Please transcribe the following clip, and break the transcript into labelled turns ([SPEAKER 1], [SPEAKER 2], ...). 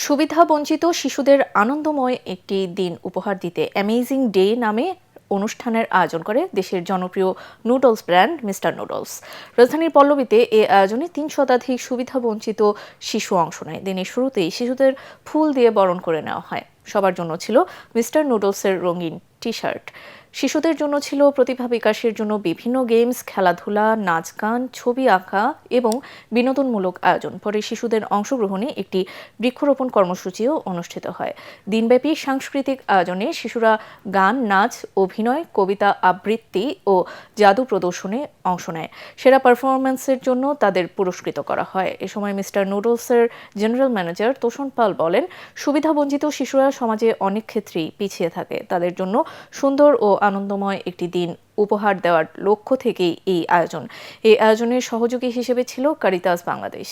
[SPEAKER 1] সুবিধাবঞ্চিত শিশুদের আনন্দময় একটি দিন উপহার দিতে অ্যামেজিং ডে নামে অনুষ্ঠানের আয়োজন করে দেশের জনপ্রিয় নুডলস ব্র্যান্ড মিস্টার নুডলস। রাজধানীর পল্লবীতে এই আয়োজনে ৩ শতাধিক সুবিধাবঞ্চিত শিশু অংশ নেয়। দিনের শুরুতেই শিশুদের ফুল দিয়ে বরণ করে নেওয়া হয়। সবার জন্য ছিল মিস্টার নুডলসের রঙিন টি শার্ট। শিশুদের জন্য ছিল প্রতিভা বিকাশের জন্য বিভিন্ন গেমস, খেলাধুলা, নাচ গান, ছবি আঁকা এবং বিনোদনমূলক আয়োজন। পরে শিশুদের অংশগ্রহণে একটি বৃক্ষরোপণ কর্মসূচিও অনুষ্ঠিত হয়। দিনব্যাপী সাংস্কৃতিক আয়োজনে শিশুরা গান, নাচ, অভিনয়, কবিতা আবৃত্তি ও জাদু প্রদর্শনে অংশ নেয়। সেরা পারফরম্যান্সের জন্য তাদের পুরস্কৃত করা হয়। এ সময় মিস্টার নুডলসের জেনারেল ম্যানেজার তোষণ পাল বলেন, সুবিধাবঞ্চিত শিশুরা সমাজে অনেক ক্ষেত্রেই পিছিয়ে থাকে। তাদের জন্য সুন্দর ও আনন্দময় একটি দিন উপহার দেওয়ার লক্ষ্য থেকেই এই আয়োজন। এই আয়োজনের সহযোগী হিসেবে ছিল কারিতাস বাংলাদেশ।